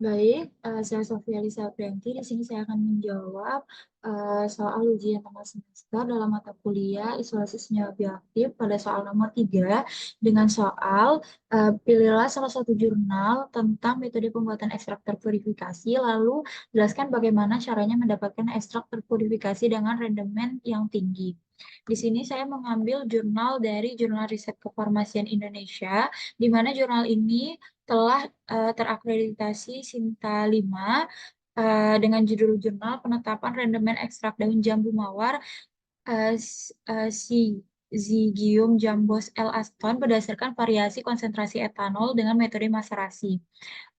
Baik, saya Sofia Lisa Prianti. Di sini saya akan menjawab soal ujian tengah semester dalam mata kuliah isolasi senyawa bioaktif pada soal nomor 3 dengan soal pilihlah salah satu jurnal tentang metode pembuatan ekstrak terpurifikasi lalu jelaskan bagaimana caranya mendapatkan ekstrak terpurifikasi dengan rendemen yang tinggi. Di sini saya mengambil jurnal dari Jurnal Riset Kefarmasian Indonesia, di mana jurnal ini telah terakreditasi Sinta 5 dengan judul jurnal penetapan rendemen ekstrak daun jambu mawar si Zygium jambos L. Aston berdasarkan variasi konsentrasi etanol dengan metode maserasi.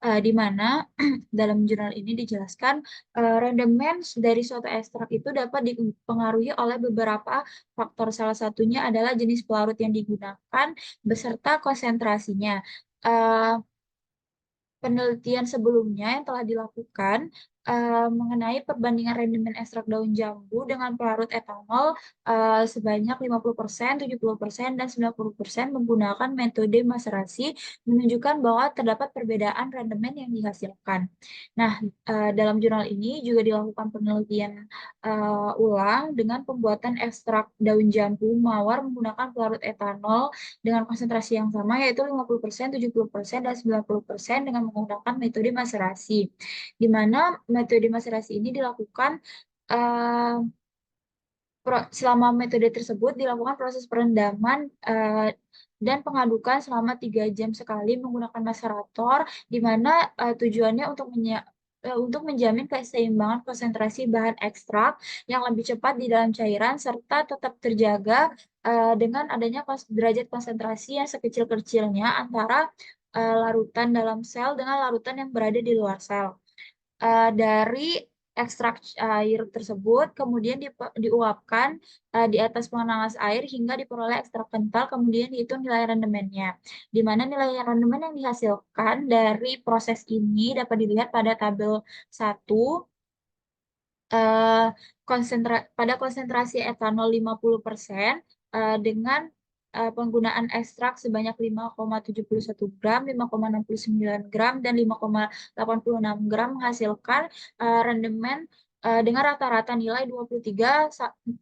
Di mana dalam jurnal ini dijelaskan rendemen dari suatu ekstrak itu dapat dipengaruhi oleh beberapa faktor. Salah satunya adalah jenis pelarut yang digunakan beserta konsentrasinya. Eh, Penelitian sebelumnya yang telah dilakukan mengenai perbandingan rendemen ekstrak daun jambu dengan pelarut etanol sebanyak 50%, 70%, dan 90% menggunakan metode maserasi menunjukkan bahwa terdapat perbedaan rendemen yang dihasilkan. Nah, dalam jurnal ini juga dilakukan penelitian ulang dengan pembuatan ekstrak daun jambu mawar menggunakan pelarut etanol dengan konsentrasi yang sama yaitu 50%, 70%, dan 90% dengan menggunakan metode maserasi. Di mana metode maserasi ini dilakukan eh, selama metode tersebut dilakukan proses perendaman dan pengadukan selama 3 jam sekali menggunakan macerator, di mana tujuannya untuk menjamin keseimbangan konsentrasi bahan ekstrak yang lebih cepat di dalam cairan serta tetap terjaga dengan adanya derajat konsentrasi yang sekecil-kecilnya antara larutan dalam sel dengan larutan yang berada di luar sel. Dari ekstrak air tersebut kemudian diuapkan di atas penanas air hingga diperoleh ekstrak kental, kemudian dihitung nilai rendemennya. Di mana nilai rendemen yang dihasilkan dari proses ini dapat dilihat pada tabel 1 eh, pada konsentrasi etanol 50% dengan penggunaan ekstrak sebanyak 5,71 gram, 5,69 gram, dan 5,86 gram menghasilkan rendemen dengan rata-rata nilai 23,01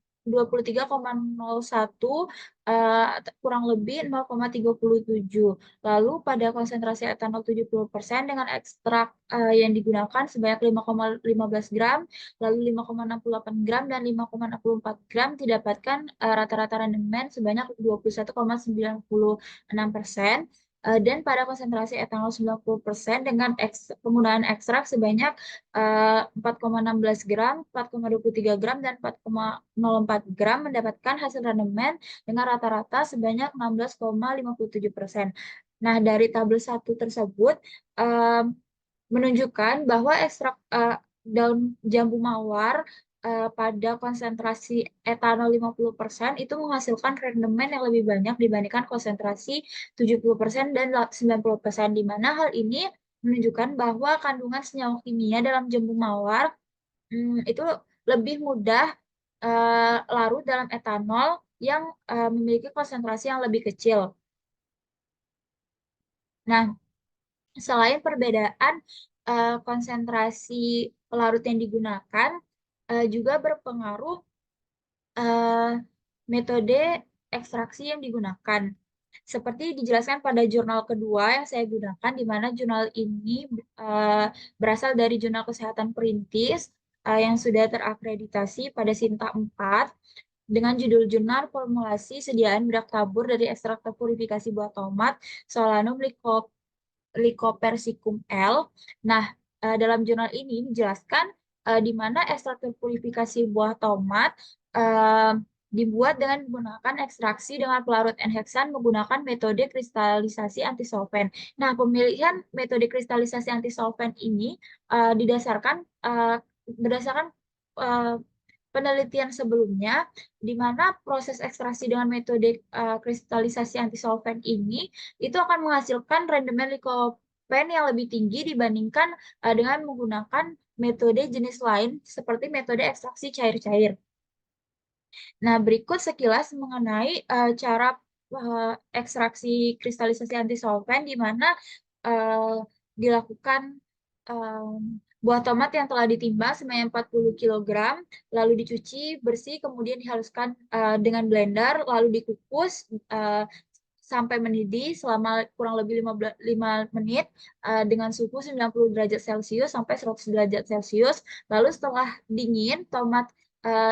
kurang lebih 0,37. Lalu pada konsentrasi etanol 70% dengan ekstrak yang digunakan sebanyak 5,15 gram, lalu 5,68 gram dan 5,64 gram didapatkan rata-rata rendemen sebanyak 21,96%. Dan pada konsentrasi etanol 90% dengan penggunaan ekstrak sebanyak 4,16 gram, 4,23 gram, dan 4,04 gram mendapatkan hasil rendemen dengan rata-rata sebanyak 16,57%. Nah, dari tabel 1 tersebut menunjukkan bahwa ekstrak daun jambu mawar pada konsentrasi etanol 50% itu menghasilkan rendemen yang lebih banyak dibandingkan konsentrasi 70% dan 90%, di mana hal ini menunjukkan bahwa kandungan senyawa kimia dalam jambu mawar itu lebih mudah larut dalam etanol yang memiliki konsentrasi yang lebih kecil. Nah, selain perbedaan konsentrasi pelarut yang digunakan, juga berpengaruh eh, metode ekstraksi yang digunakan. Seperti dijelaskan pada jurnal kedua yang saya gunakan, di mana jurnal ini eh, berasal dari Jurnal Kesehatan Perintis yang sudah terakreditasi pada Sinta 4 dengan judul Jurnal Formulasi Sediaan Bedak Tabur dari Ekstrak Terpurifikasi Buah Tomat Solanum Lycopersicum L. Nah, dalam jurnal ini dijelaskan di mana ekstrak terpurifikasi buah tomat eh, dibuat dengan menggunakan ekstraksi dengan pelarut N-heksan menggunakan metode kristalisasi antisolvent. Nah, pemilihan metode kristalisasi antisolvent ini berdasarkan eh, penelitian sebelumnya, di mana proses ekstraksi dengan metode kristalisasi antisolvent ini itu akan menghasilkan rendemen likopen yang lebih tinggi dibandingkan dengan menggunakan metode jenis lain seperti metode ekstraksi cair-cair. Nah, berikut sekilas mengenai cara ekstraksi kristalisasi antisolvent di mana eh, dilakukan buah tomat yang telah ditimbang sebanyak 40 kilogram, lalu dicuci bersih, kemudian dihaluskan dengan blender, lalu dikukus sampai mendidih selama kurang lebih 5 menit dengan suhu 90 derajat Celcius sampai 100 derajat Celcius. Lalu setelah dingin, tomat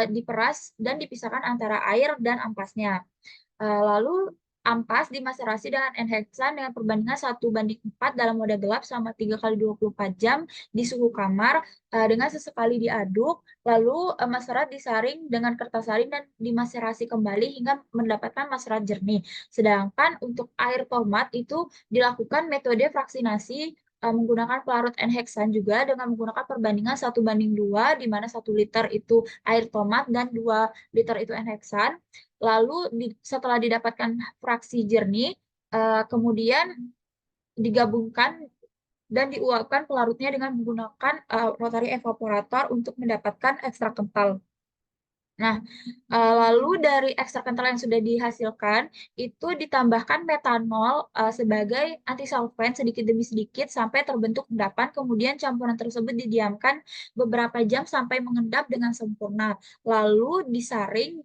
diperas dan dipisahkan antara air dan ampasnya. Lalu ampas dimaserasi dengan enheksan dengan perbandingan 1:4 dalam wadah gelap selama 3 kali 24 jam di suhu kamar dengan sesekali diaduk, lalu maserat disaring dengan kertas saring dan dimaserasi kembali hingga mendapatkan maserat jernih. Sedangkan untuk air tomat itu dilakukan metode fraksinasi menggunakan pelarut enheksan juga dengan menggunakan perbandingan 1:2, di mana 1 liter itu air tomat dan 2 liter itu enheksan. Lalu setelah didapatkan fraksi jernih, kemudian digabungkan dan diuapkan pelarutnya dengan menggunakan rotary evaporator untuk mendapatkan ekstrak kental. Nah, lalu dari ekstrak kental yang sudah dihasilkan, itu ditambahkan metanol sebagai antisolvent sedikit demi sedikit sampai terbentuk endapan, kemudian campuran tersebut didiamkan beberapa jam sampai mengendap dengan sempurna. Lalu disaring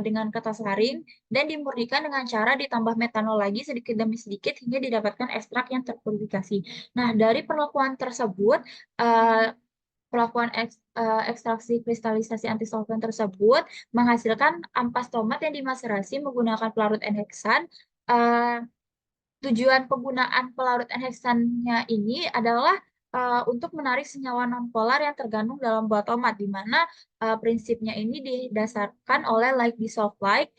dengan kertas saring dan dimurnikan dengan cara ditambah metanol lagi sedikit demi sedikit hingga didapatkan ekstrak yang terpurifikasi. Nah, dari perlakuan tersebut, pelakuan ekstraksi kristalisasi antisolvent tersebut menghasilkan ampas tomat yang dimaserasi menggunakan pelarut enheksan. Tujuan penggunaan pelarut enheksannya ini adalah untuk menarik senyawa nonpolar yang terkandung dalam buah tomat, di mana prinsipnya ini didasarkan oleh like dissolve like,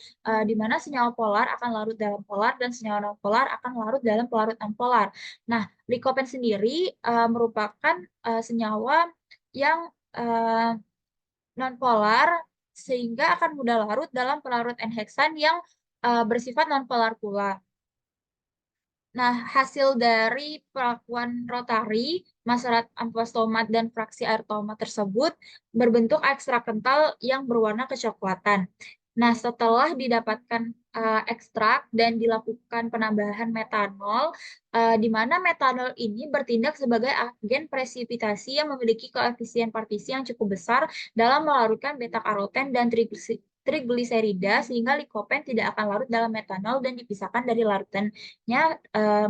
di mana senyawa polar akan larut dalam polar dan senyawa nonpolar akan larut dalam pelarut nonpolar. Nah, likopen sendiri merupakan senyawa yang nonpolar sehingga akan mudah larut dalam pelarut enheksan yang bersifat nonpolar pula. Nah, hasil dari pelakuan rotari, maserat ampas tomat dan fraksi air tomat tersebut berbentuk ekstrak kental yang berwarna kecoklatan. Nah, setelah didapatkan ekstrak dan dilakukan penambahan metanol, di mana metanol ini bertindak sebagai agen presipitasi yang memiliki koefisien partisi yang cukup besar dalam melarutkan beta-karoten dan trigliserida sehingga likopen tidak akan larut dalam metanol dan dipisahkan dari larutannya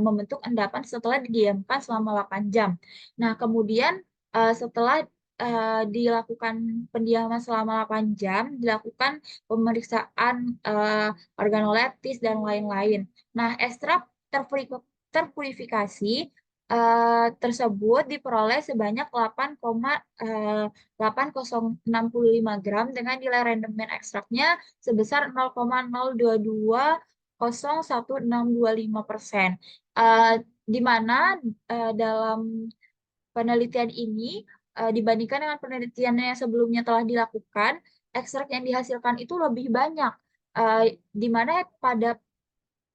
membentuk endapan setelah didiamkan selama 8 jam. Nah, kemudian setelah dilakukan pendiaman selama 8 jam, dilakukan pemeriksaan organoleptis dan lain-lain. Nah, ekstrak terpurifikasi tersebut diperoleh sebanyak 8,8065 gram dengan nilai rendemen ekstraknya sebesar 0,02201625%. Di mana dalam penelitian ini dibandingkan dengan penelitian yang sebelumnya telah dilakukan, ekstrak yang dihasilkan itu lebih banyak. Di mana pada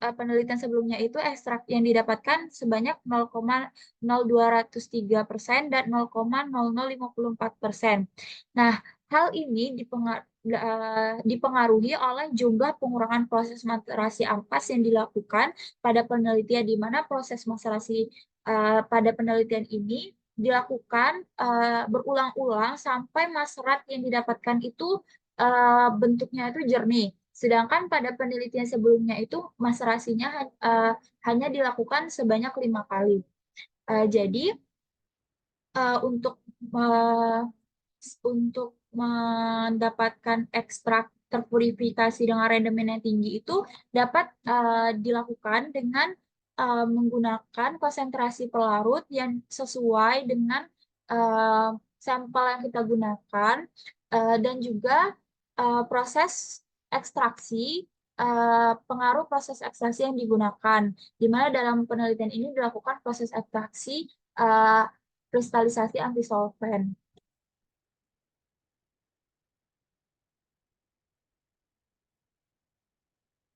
penelitian sebelumnya itu ekstrak yang didapatkan sebanyak 0,0203% dan 0,0054%. Nah, hal ini dipengaruhi oleh jumlah pengurangan proses maserasi ampas yang dilakukan pada penelitian, di mana proses maserasi pada penelitian ini dilakukan berulang-ulang sampai maserat yang didapatkan itu bentuknya itu jernih. Sedangkan pada penelitian sebelumnya itu maserasinya hanya dilakukan sebanyak 5 kali. Jadi untuk mendapatkan ekstrak terpurifikasi dengan rendemen yang tinggi itu dapat dilakukan dengan menggunakan konsentrasi pelarut yang sesuai dengan sampel yang kita gunakan dan juga proses ekstraksi, pengaruh proses ekstraksi yang digunakan, di mana dalam penelitian ini dilakukan proses ekstraksi kristalisasi antisolvent.